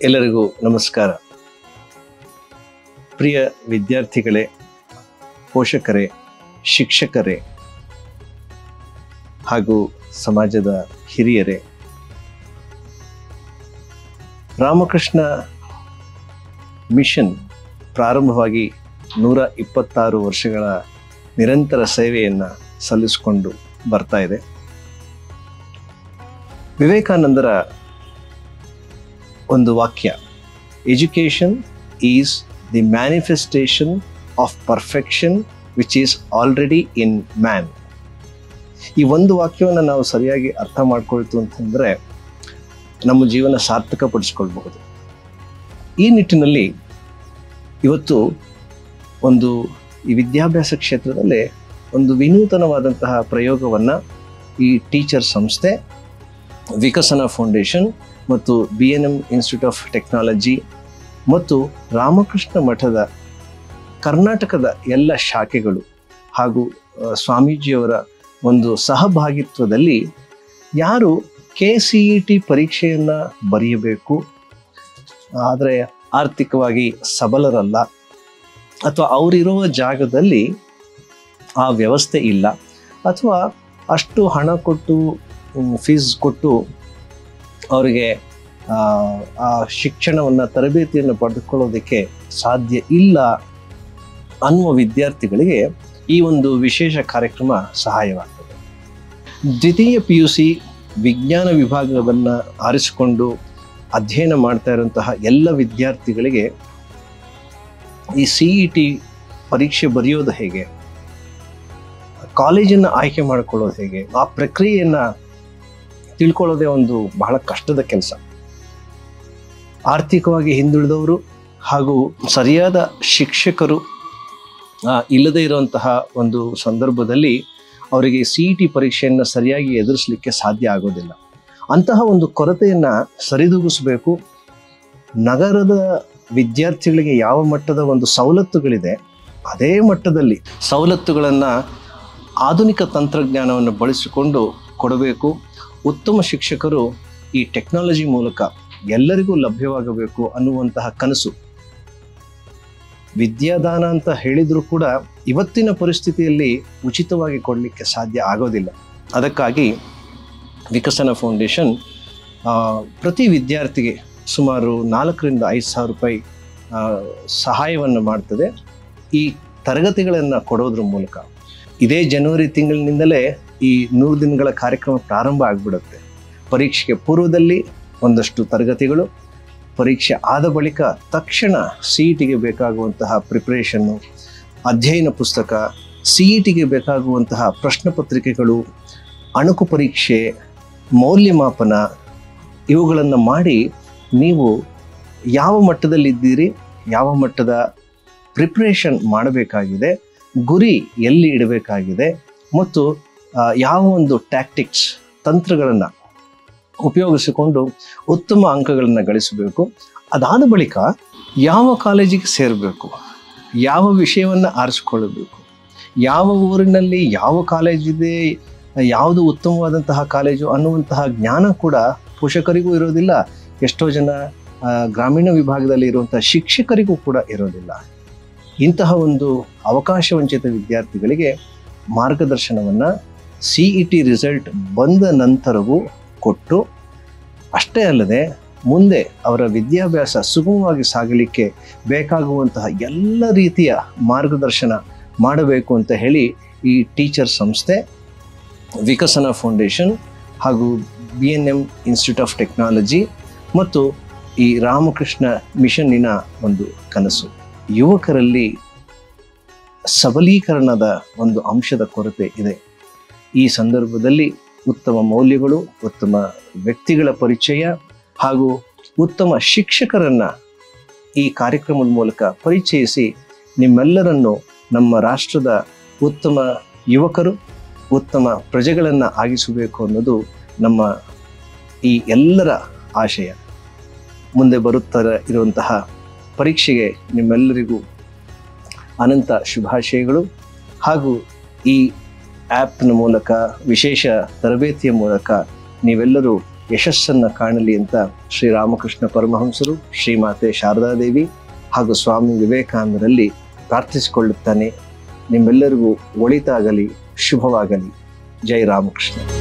ಎಲ್ಲರಿಗೂ ನಮಸ್ಕಾರ. ಪ್ರಿಯ ವಿದ್ಯಾರ್ಥಿಗಳೇ, ಪೋಷಕರೇ, ಶಿಕ್ಷಕರೇ ಹಾಗೂ ಸಮಾಜದ ಹಿರಿಯರೇ, ರಾಮಕೃಷ್ಣ ಮಿಷನ್ ಪ್ರಾರಂಭವಾಗಿ 126 ವರ್ಷಗಳ ನಿರಂತರ ಸೇವೆಯನ್ನು ಸಲ್ಲಿಸಿಕೊಂಡು ಬರ್ತಾ ಇದೆ. ವಿವೇಕಾನಂದರ ಒಂದು ವಾಕ್ಯ, education is the manifestation of perfection which is already in man. ಈ ಒಂದು ವಾಕ್ಯವನ್ನು ನಾವು ಸರಿಯಾಗಿ ಅರ್ಥ ಮಾಡ್ಕೊಳ್ತು ಅಂತಂದರೆ ನಮ್ಮ ಜೀವನ ಸಾರ್ಥಕಪಡಿಸ್ಕೊಳ್ಬಹುದು. ಈ ನಿಟ್ಟಿನಲ್ಲಿ ಇವತ್ತು ಈ ವಿದ್ಯಾಭ್ಯಾಸ ಕ್ಷೇತ್ರದಲ್ಲಿ ಒಂದು ವಿನೂತನವಾದಂತಹ ಪ್ರಯೋಗವನ್ನು ಈ ಟೀಚರ್ ಸಂಸ್ಥೆ, ವಿಕಸನ ಫೌಂಡೇಶನ್ ಮತ್ತು BNM ಇನ್ಸ್ಟಿಟ್ಯೂಟ್ ಆಫ್ ಟೆಕ್ನಾಲಜಿ ಮತ್ತು ರಾಮಕೃಷ್ಣ ಮಠದ ಕರ್ನಾಟಕದ ಎಲ್ಲ ಶಾಖೆಗಳು ಹಾಗೂ ಸ್ವಾಮೀಜಿಯವರ ಒಂದು ಸಹಭಾಗಿತ್ವದಲ್ಲಿ ಯಾರು KCET ಪರೀಕ್ಷೆಯನ್ನು ಬರೆಯಬೇಕು, ಆದರೆ ಆರ್ಥಿಕವಾಗಿ ಸಬಲರಲ್ಲ ಅಥವಾ ಅವರಿರುವ ಜಾಗದಲ್ಲಿ ಆ ವ್ಯವಸ್ಥೆ ಇಲ್ಲ ಅಥವಾ ಅಷ್ಟು ಹಣ ಕೊಟ್ಟು ಫೀಸ್ ಕೊಟ್ಟು ಅವರಿಗೆ ಆ ಶಿಕ್ಷಣವನ್ನು ತರಬೇತಿಯನ್ನು ಪಡೆದುಕೊಳ್ಳೋದಕ್ಕೆ ಸಾಧ್ಯ ಇಲ್ಲ ಅನ್ನುವ ವಿದ್ಯಾರ್ಥಿಗಳಿಗೆ ಈ ಒಂದು ವಿಶೇಷ ಕಾರ್ಯಕ್ರಮ ಸಹಾಯವಾಗ್ತದೆ. ದ್ವಿತೀಯ PUC ವಿಜ್ಞಾನ ವಿಭಾಗವನ್ನು ಆರಿಸಿಕೊಂಡು ಅಧ್ಯಯನ ಮಾಡ್ತಾ ಇರುವಂತಹ ಎಲ್ಲ ವಿದ್ಯಾರ್ಥಿಗಳಿಗೆ ಈ CET ಪರೀಕ್ಷೆ ಬರೆಯೋದು ಹೇಗೆ, ಕಾಲೇಜನ್ನು ಆಯ್ಕೆ ಮಾಡಿಕೊಳ್ಳೋದು ಹೇಗೆ, ಆ ಪ್ರಕ್ರಿಯೆಯನ್ನು ತಿಳ್ಕೊಳ್ಳೋದೇ ಒಂದು ಬಹಳ ಕಷ್ಟದ ಕೆಲಸ. ಆರ್ಥಿಕವಾಗಿ ಹಿಂದುಳಿದವರು ಹಾಗೂ ಸರಿಯಾದ ಶಿಕ್ಷಕರು ಇಲ್ಲದೇ ಇರುವಂತಹ ಒಂದು ಸಂದರ್ಭದಲ್ಲಿ ಅವರಿಗೆ CET ಪರೀಕ್ಷೆಯನ್ನು ಸರಿಯಾಗಿ ಎದುರಿಸಲಿಕ್ಕೆ ಸಾಧ್ಯ ಆಗೋದಿಲ್ಲ. ಅಂತಹ ಒಂದು ಕೊರತೆಯನ್ನು ಸರಿದೂಗಿಸಬೇಕು. ನಗರದ ವಿದ್ಯಾರ್ಥಿಗಳಿಗೆ ಯಾವ ಮಟ್ಟದ ಒಂದು ಸವಲತ್ತುಗಳಿದೆ ಅದೇ ಮಟ್ಟದಲ್ಲಿ ಸವಲತ್ತುಗಳನ್ನು ಆಧುನಿಕ ತಂತ್ರಜ್ಞಾನವನ್ನು ಬಳಸಿಕೊಂಡು ಕೊಡಬೇಕು. ಉತ್ತಮ ಶಿಕ್ಷಕರು ಈ ಟೆಕ್ನಾಲಜಿ ಮೂಲಕ ಎಲ್ಲರಿಗೂ ಲಭ್ಯವಾಗಬೇಕು ಅನ್ನುವಂತಹ ಕನಸು. ವಿದ್ಯಾದಾನ ಅಂತ ಹೇಳಿದರೂ ಕೂಡ ಇವತ್ತಿನ ಪರಿಸ್ಥಿತಿಯಲ್ಲಿ ಉಚಿತವಾಗಿ ಕೊಡಲಿಕ್ಕೆ ಸಾಧ್ಯ ಆಗೋದಿಲ್ಲ. ಅದಕ್ಕಾಗಿ ವಿಕಸನ ಫೌಂಡೇಶನ್ ಪ್ರತಿ ವಿದ್ಯಾರ್ಥಿಗೆ ಸುಮಾರು 4,000 to 5,000 ರೂಪಾಯಿ ಸಹಾಯವನ್ನು ಮಾಡ್ತದೆ ಈ ತರಗತಿಗಳನ್ನು ಕೊಡೋದ್ರ ಮೂಲಕ. ಇದೇ ಜನವರಿ ತಿಂಗಳಿನಿಂದಲೇ ಈ 100 ದಿನಗಳ ಕಾರ್ಯಕ್ರಮ ಪ್ರಾರಂಭ ಆಗಿಬಿಡುತ್ತೆ. ಪರೀಕ್ಷೆಗೆ ಪೂರ್ವದಲ್ಲಿ ಒಂದಷ್ಟು ತರಗತಿಗಳು, ಪರೀಕ್ಷೆ ಆದ ಬಳಿಕ ತಕ್ಷಣ CETಗೆ ಬೇಕಾಗುವಂತಹ ಪ್ರಿಪ್ರೇಷನ್ನು, ಅಧ್ಯಯನ ಪುಸ್ತಕ, CETಗೆ ಬೇಕಾಗುವಂತಹ ಪ್ರಶ್ನೆ ಪತ್ರಿಕೆಗಳು, ಅಣುಕು ಪರೀಕ್ಷೆ, ಮೌಲ್ಯಮಾಪನ ಇವುಗಳನ್ನು ಮಾಡಿ ನೀವು ಯಾವ ಮಟ್ಟದಲ್ಲಿದ್ದೀರಿ, ಯಾವ ಮಟ್ಟದ ಪ್ರಿಪ್ರೇಷನ್ ಮಾಡಬೇಕಾಗಿದೆ, ಗುರಿ ಎಲ್ಲಿ ಇಡಬೇಕಾಗಿದೆ ಮತ್ತು ಯಾವ ಒಂದು ಟ್ಯಾಕ್ಟಿಕ್ಸ್ ತಂತ್ರಗಳನ್ನು ಉಪಯೋಗಿಸಿಕೊಂಡು ಉತ್ತಮ ಅಂಕಗಳನ್ನು ಗಳಿಸಬೇಕು. ಅದಾದ ಬಳಿಕ ಯಾವ ಕಾಲೇಜಿಗೆ ಸೇರಬೇಕು, ಯಾವ ವಿಷಯವನ್ನು ಆರಿಸಿಕೊಳ್ಳಬೇಕು, ಯಾವ ಊರಿನಲ್ಲಿ ಯಾವ ಕಾಲೇಜಿದೆ, ಯಾವುದು ಉತ್ತಮವಾದಂತಹ ಕಾಲೇಜು ಅನ್ನುವಂತಹ ಜ್ಞಾನ ಕೂಡ ಪೋಷಕರಿಗೂ ಇರೋದಿಲ್ಲ. ಎಷ್ಟೋ ಜನ ಗ್ರಾಮೀಣ ವಿಭಾಗದಲ್ಲಿ ಇರುವಂತಹ ಶಿಕ್ಷಕರಿಗೂ ಕೂಡ ಇರೋದಿಲ್ಲ. ಇಂತಹ ಒಂದು ಅವಕಾಶ ವಂಚಿತ ವಿದ್ಯಾರ್ಥಿಗಳಿಗೆ ಮಾರ್ಗದರ್ಶನವನ್ನು CET ರಿಸಲ್ಟ್ ಬಂದ ನಂತರವೂ ಕೊಟ್ಟು, ಅಷ್ಟೇ ಅಲ್ಲದೆ ಮುಂದೆ ಅವರ ವಿದ್ಯಾಭ್ಯಾಸ ಸುಗಮವಾಗಿ ಸಾಗಲಿಕ್ಕೆ ಬೇಕಾಗುವಂತಹ ಎಲ್ಲ ರೀತಿಯ ಮಾರ್ಗದರ್ಶನ ಮಾಡಬೇಕು ಅಂತ ಹೇಳಿ ಈ ಟೀಚರ್ ಸಂಸ್ಥೆ, ವಿಕಸನ ಫೌಂಡೇಶನ್ ಹಾಗೂ BNM ಇನ್ಸ್ಟಿಟ್ಯೂಟ್ ಆಫ್ ಟೆಕ್ನಾಲಜಿ ಮತ್ತು ಈ ರಾಮಕೃಷ್ಣ ಮಿಷನ್ನಿನ ಒಂದು ಕನಸು. ಯುವಕರಲ್ಲಿ ಸಬಲೀಕರಣದ ಒಂದು ಅಂಶದ ಕೊರತೆ ಇದೆ. ಈ ಸಂದರ್ಭದಲ್ಲಿ ಉತ್ತಮ ಮೌಲ್ಯಗಳು, ಉತ್ತಮ ವ್ಯಕ್ತಿಗಳ ಪರಿಚಯ ಹಾಗೂ ಉತ್ತಮ ಶಿಕ್ಷಕರನ್ನು ಈ ಕಾರ್ಯಕ್ರಮದ ಮೂಲಕ ಪರಿಚಯಿಸಿ ನಿಮ್ಮೆಲ್ಲರನ್ನು ನಮ್ಮ ರಾಷ್ಟ್ರದ ಉತ್ತಮ ಯುವಕರು, ಉತ್ತಮ ಪ್ರಜೆಗಳನ್ನು ಆಗಿಸಬೇಕು ಅನ್ನೋದು ನಮ್ಮ ಈ ಎಲ್ಲರ ಆಶಯ. ಮುಂದೆ ಬರುತ್ತಾ ಇರುವಂತಹ ಪರೀಕ್ಷೆಗೆ ನಿಮ್ಮೆಲ್ಲರಿಗೂ ಅನಂತ ಶುಭಾಶಯಗಳು ಹಾಗೂ ಈ ಆ್ಯಪ್ನ ಮೂಲಕ, ವಿಶೇಷ ತರಬೇತಿಯ ಮೂಲಕ ನೀವೆಲ್ಲರೂ ಯಶಸ್ಸನ್ನು ಕಾಣಲಿ ಅಂತ ಶ್ರೀರಾಮಕೃಷ್ಣ ಪರಮಹಂಸರು, ಶ್ರೀಮಾತೆ ಶಾರದಾದೇವಿ ಹಾಗೂ ಸ್ವಾಮಿ ವಿವೇಕಾನಂದರಲ್ಲಿ ಪ್ರಾರ್ಥಿಸಿಕೊಳ್ಳುತ್ತಾನೆ. ನಿಮ್ಮೆಲ್ಲರಿಗೂ ಒಳಿತಾಗಲಿ, ಶುಭವಾಗಲಿ. ಜೈ ರಾಮಕೃಷ್ಣ.